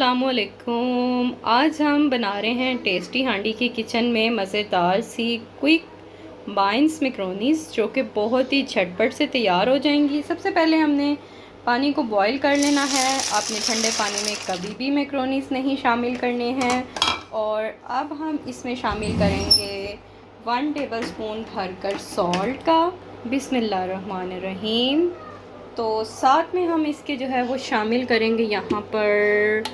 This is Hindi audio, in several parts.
अस्सलामुअलैकुम। आज हम बना रहे हैं टेस्टी हांडी की किचन में मज़ेदार सी क्विक बाइंस मैक्रोनीस, जो कि बहुत ही झटपट से तैयार हो जाएंगी। सबसे पहले हमने पानी को बॉईल कर लेना है। आपने ठंडे पानी में कभी भी मैक्रोनीस नहीं शामिल करने हैं। और अब हम इसमें शामिल करेंगे 1 टेबलस्पून भरकर सॉल्ट का। बिस्मिल्लाहिर्रहमानिर्रहीम। तो साथ में हम इसके जो है वो शामिल करेंगे यहाँ पर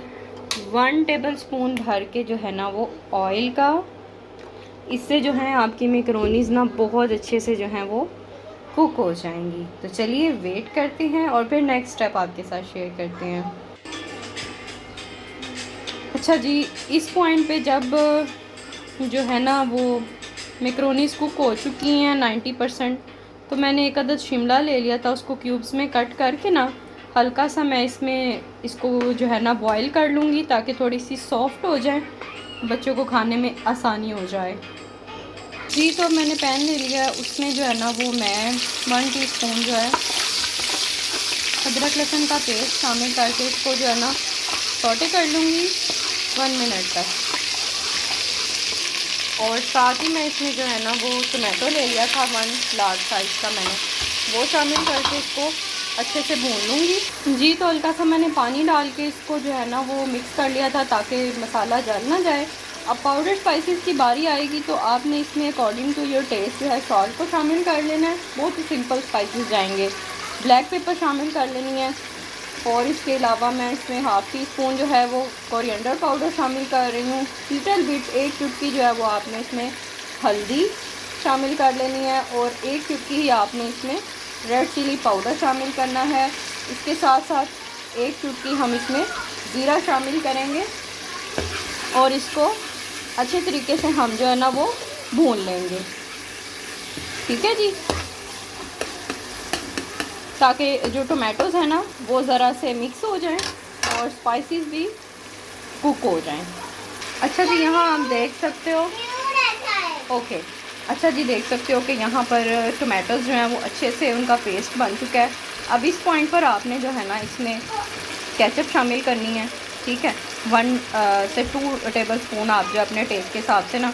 1 टेबलस्पून भर के जो है ना वो ऑयल का। इससे जो है आपकी मैक्रोनीज़ ना बहुत अच्छे से जो है वो कुक हो जाएंगी। तो चलिए वेट करते हैं और फिर नेक्स्ट स्टेप आपके साथ शेयर करते हैं। अच्छा जी, इस पॉइंट पे जब जो है ना वो मैक्रोनीज़ कुक हो चुकी हैं 90%, तो मैंने एक अदद शिमला ले लिया था। उसको क्यूब्स में कट करके ना हल्का सा मैं इसको जो है ना बॉईल कर लूँगी, ताकि थोड़ी सी सॉफ़्ट हो जाए, बच्चों को खाने में आसानी हो जाए। जी, तो मैंने पैन ले लिया, उसमें जो है ना वो मैं 1 टीस्पून जो है अदरक लहसुन का पेस्ट शामिल करके इसको जो है ना सौटे कर लूँगी 1 मिनट तक। और साथ ही मैं इसमें जो है ना वो टमाटो ले लिया था 1 लार्ज साइज़ का, मैंने वो शामिल करके इसको अच्छे से भून लूँगी। जी, तो हल्का सा मैंने पानी डाल के इसको जो है ना वो मिक्स कर लिया था, ताकि मसाला जल ना जाए। अब पाउडर स्पाइसेस की बारी आएगी, तो आपने इसमें अकॉर्डिंग टू योर टेस्ट जो है सॉल्ट को शामिल कर लेना है। बहुत ही सिंपल स्पाइसेस जाएंगे। ब्लैक पेपर शामिल कर लेनी है। और इसके अलावा मैं इसमें हाफ़ टी स्पून जो है वो कोरिएंडर पाउडर शामिल कर रही हूँ। लिटिल बिट 1 चुटकी जो है वो आपने इसमें हल्दी शामिल कर लेनी है। और 1 चुटकी ही आपने इसमें रेड चिली पाउडर शामिल करना है। इसके साथ साथ 1 चुटकी हम इसमें ज़ीरा शामिल करेंगे और इसको अच्छे तरीके से हम जो है ना वो भून लेंगे। ठीक है जी, ताकि जो टोमेटोज़ है ना वो ज़रा से मिक्स हो जाएं और स्पाइसेस भी कुक हो जाएं। अच्छा जी, यहाँ आप देख सकते हो। ओके, अच्छा जी, देख सकते हो कि यहाँ पर टोमेटोज़ जो हैं वो अच्छे से उनका पेस्ट बन चुका है। अब इस पॉइंट पर आपने जो है ना इसमें केचप शामिल करनी है। ठीक है, 1 से 2 टेबलस्पून आप जो अपने टेस्ट के हिसाब से ना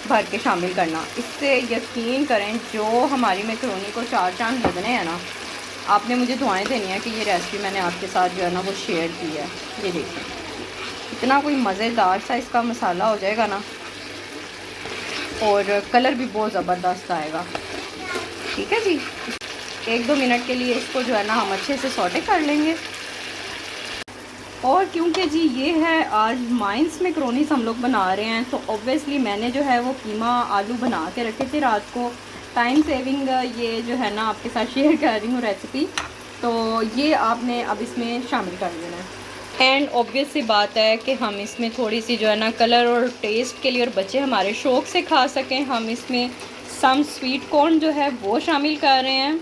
भर के शामिल करना। इससे यकीन करें, जो हमारी मैक्रोनी को 4 चांद लगने हैं ना, आपने मुझे दुआएं देनी है कि ये रेसिपी मैंने आपके साथ जो है ना वो शेयर की है। ये देखिए, इतना कोई मज़ेदार सा इसका मसाला हो जाएगा ना, और कलर भी बहुत ज़बरदस्त आएगा। ठीक है जी, 1-2 मिनट के लिए इसको जो है ना हम अच्छे से सौटे कर लेंगे। और क्योंकि जी ये है आज माइंस मैक्रोनीस हम लोग बना रहे हैं, तो ऑब्वियसली मैंने जो है वो कीमा आलू बना के रखे थे रात को। टाइम सेविंग ये जो है ना आपके साथ शेयर कर रही हूँ रेसिपी। तो ये आपने अब इसमें शामिल कर देना है। एंड ऑब्वियस सी बात है कि हम इसमें थोड़ी सी जो है ना कलर और टेस्ट के लिए, और बच्चे हमारे शौक़ से खा सकें, हम इसमें सम स्वीट कॉर्न जो है वो शामिल कर रहे हैं।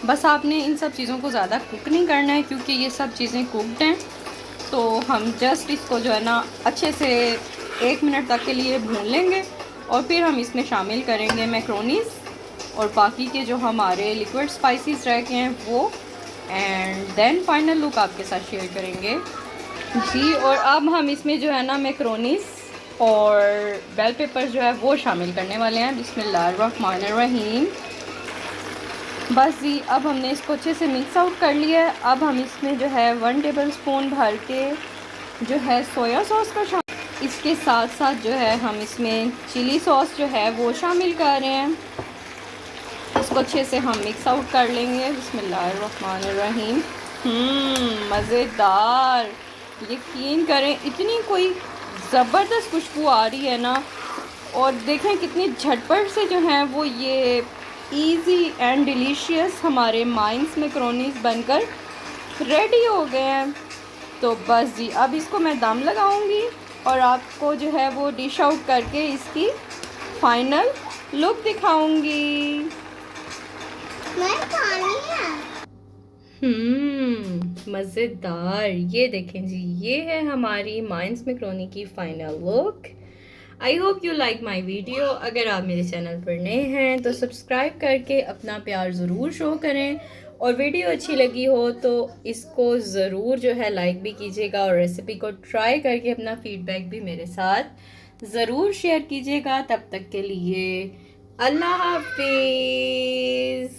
बस आपने इन सब चीज़ों को ज़्यादा कुक नहीं करना है, क्योंकि ये सब चीज़ें कुकड हैं। तो हम जस्ट इसको जो है ना अच्छे से 1 मिनट तक के लिए भून लेंगे, और फिर हम इसमें शामिल करेंगे मैक्रोनीज़ और बाकी के जो हमारे लिक्विड स्पाइसेस रह गए हैं वो। एंड देन फाइनल लुक आपके साथ शेयर करेंगे जी। और अब हम इसमें जो है ना मैक्रोनीज़ और बेल पेपर जो है वो शामिल करने वाले हैं। बिस्मिल्लाहिर्रहमानिर्रहीम। बस जी, अब हमने इसको अच्छे से मिक्स आउट कर लिया है। अब हम इसमें जो है 1 टेबलस्पून भर के जो है सोया सॉस का शामिल, इसके साथ साथ जो है हम इसमें चिली सॉस जो है वो शामिल कर रहे हैं। इसको अच्छे से हम मिक्स आउट कर लेंगे। बिस्मिल्लाहिर्रहमानिर्रहीम। मज़ेदार, यकीन करें इतनी कोई ज़बरदस्त खुशबू आ रही है ना। और देखें कितनी झटपट से जो है वो ये ईज़ी एंड डिलीशियस हमारे माइंस मैक्रोनीज़ बनकर रेडी हो गए हैं। तो बस जी, अब इसको मैं दम लगाऊंगी और आपको जो है वो डिश आउट करके इसकी फाइनल लुक दिखाऊंगी। मज़ेदार, ये देखें जी, ये है हमारी माइंस मैक्रोनी की final look. I hope you like my video. अगर आप मेरे चैनल पर नए हैं तो सब्सक्राइब करके अपना प्यार ज़रूर शो करें, और वीडियो अच्छी लगी हो तो इसको ज़रूर जो है लाइक भी कीजिएगा और रेसिपी को ट्राई करके अपना फीडबैक भी मेरे साथ ज़रूर शेयर कीजिएगा। तब तक के लिए अल्लाह हाफिज़।